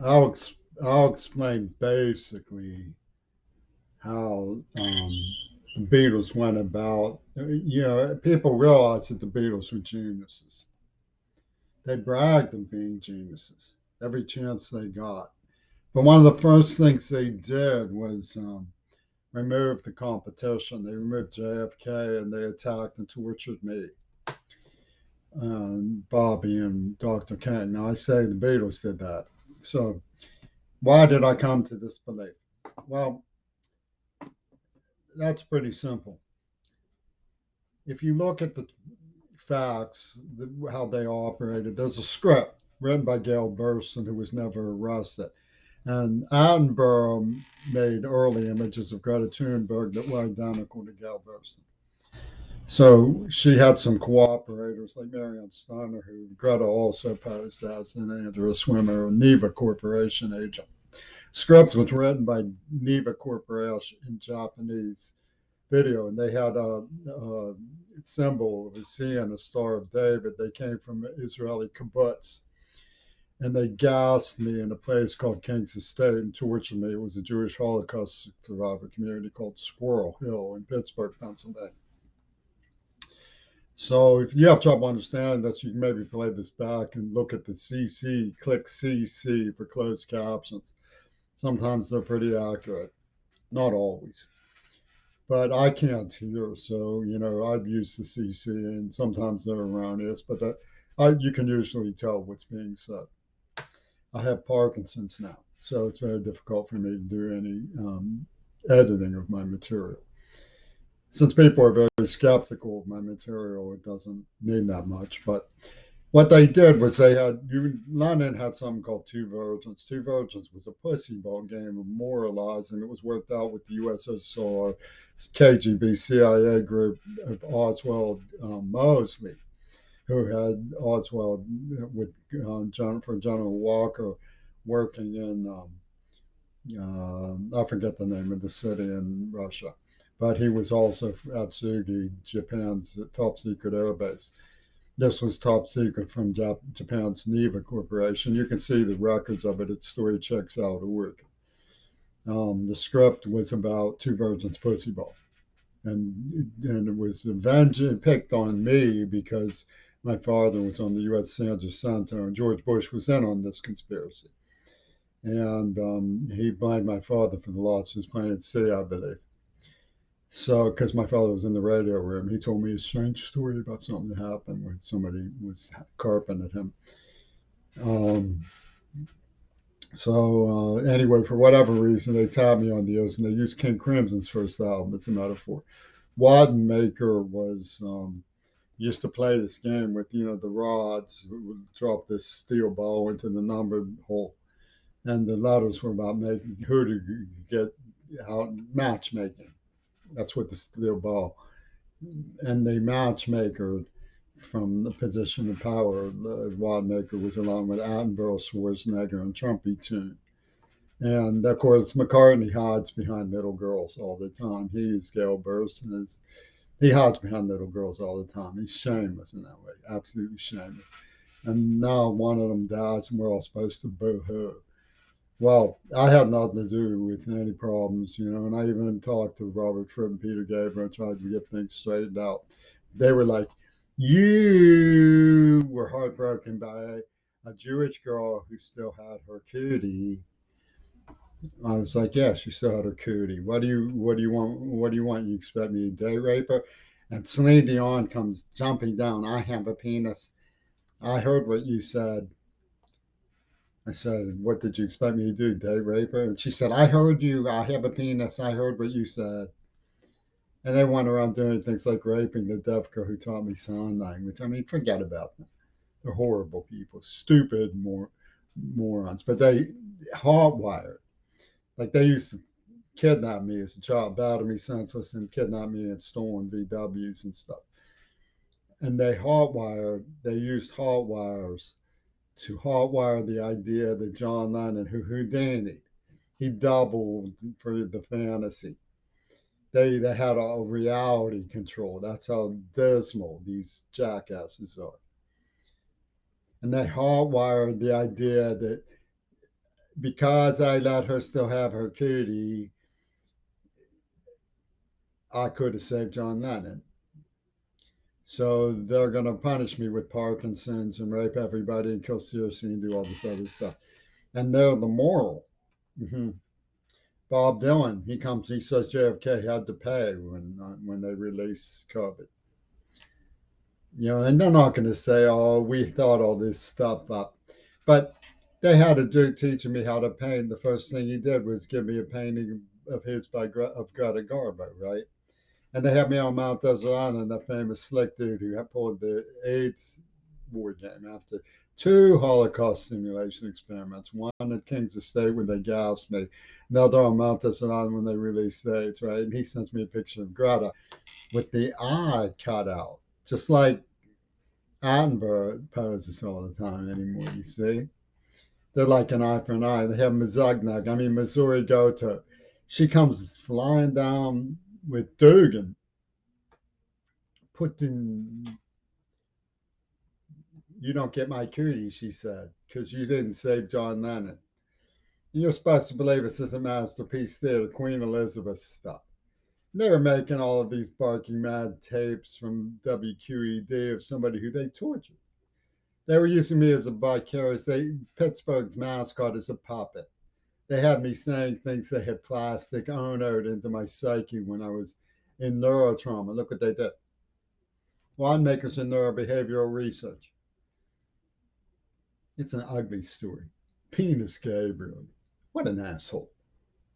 I'll I'll explain basically how the Beatles went about. People realized that the Beatles were geniuses. They bragged of being geniuses every chance they got. But one of the first things they did was remove the competition. They removed JFK and they attacked and tortured me, Bobby, and Dr. King. Now, I say the Beatles did that. So, why did I come to this belief? Well, that's pretty simple. If you look at the facts, how they operated, there's a script written by Gail Burstyn, who was never arrested. And Attenborough made early images of Greta Thunberg that were identical to Gail Burstyn. So she had some cooperators like Marianne Steiner, who Greta also posed as, and Andrea Swimmer, a Neva Corporation agent. Script was written by Neva Corporation in Japanese video, and they had a symbol of a sea and a Star of David. They came from Israeli kibbutz, and they gassed me in a place called King's Estate and tortured me. It was a Jewish Holocaust survivor community called Squirrel Hill in Pittsburgh, Pennsylvania. So if you have trouble understanding this, you can maybe play this back and look at the CC, click CC for closed captions. Sometimes they're pretty accurate, not always. But I can't hear, so I'd use the CC, and sometimes they're erroneous, but you can usually tell what's being said. I have Parkinson's now, so it's very difficult for me to do any editing of my material. Since people are very skeptical of my material, it doesn't mean that much. But what they did was Lenin had something called Two Virgins. Two Virgins was a pussy ball game of moralizing that was worked out with the USSR, KGB, CIA group of Oswald Mosley, who had Oswald with for General Walker working in, I forget the name of the city in Russia, but he was also at Sugi, Japan's top secret air base. This was top secret from Japan's Neva Corporation. You can see the records of it at storychecks.org. The script was about Two Virgins Pussy Ball. And it was picked on me because my father was on the U.S. San Jacinto and George Bush was in on this conspiracy. And he blamed my father for the loss of his plane at sea, I believe. So, because my father was in the radio room, he told me a strange story about something that happened where somebody was carping at him. Um, anyway, for whatever reason, they tapped me on the ears and they used King Crimson's first album. It's a metaphor. Waddenmaker was used to play this game with the rods. Would drop this steel ball into the numbered hole, and the letters were about making who to get out matchmaking. That's what the steel ball and the matchmaker from the position of power, the Wadmaker was along with Attenborough, Schwarzenegger, and Trumpy Tune. And of course, McCartney hides behind little girls all the time. He's Gail Burstyn. He hides behind little girls all the time. He's shameless in that way, absolutely shameless. And now one of them dies, and we're all supposed to boo hoo. Well, I had nothing to do with any problems, and I even talked to Robert Fripp and Peter Gabriel, tried to get things straightened out. They were like, "You were heartbroken by a Jewish girl who still had her cootie." I was like, "Yeah, she still had her cootie. What do you want? What do you want? You expect me to date rape her?" And Celine Dion comes jumping down. I have a penis. I heard what you said. I said, "What did you expect me to do, date rape her?" And she said, "I heard you. I have a penis. I heard what you said." And they went around doing things like raping the deaf girl who taught me sign language. I mean, forget about them. They're horrible people, stupid morons. But they hardwired. Like they used to kidnap me as a child, batter me senseless, and kidnap me and stolen VWs and stuff. And they used hardwires to hardwire the idea that John Lennon, who Houdini, he doubled for the fantasy. They had a reality control. That's how dismal these jackasses are. And they hardwired the idea that because I let her still have her cootie, I could have saved John Lennon. So they're going to punish me with Parkinson's and rape everybody and kill CRC and do all this other stuff. And they're the moral. Mm-hmm. Bob Dylan, he comes, he says JFK had to pay when they released COVID. You know, and they're not going to say, "Oh, we thought all this stuff up," but they had a dude teaching me how to paint. The first thing he did was give me a painting of his of Greta Garbo, right? And they had me on Mount Desert Island, that famous slick dude who had pulled the AIDS board game after two Holocaust simulation experiments. One at Kings Estate when they gassed me, another on Mount Desert Island when they released AIDS, right? And he sends me a picture of Greta with the eye cut out, just like Attenborough poses all the time anymore, you see? They're like an eye for an eye. They have Missouri Goto. She comes flying down with Dugan, put in, you don't get my cootie, she said, because you didn't save John Lennon. You're supposed to believe this is a masterpiece theater, Queen Elizabeth stuff. They were making all of these barking mad tapes from WQED of somebody who they tortured. They were using me as a vicarious. Pittsburgh's mascot is a puppet. They had me saying things they had plastic onoed into my psyche when I was in neurotrauma. Look what they did. Winemakers in neurobehavioral research. It's an ugly story. Penis Gabriel. What an asshole.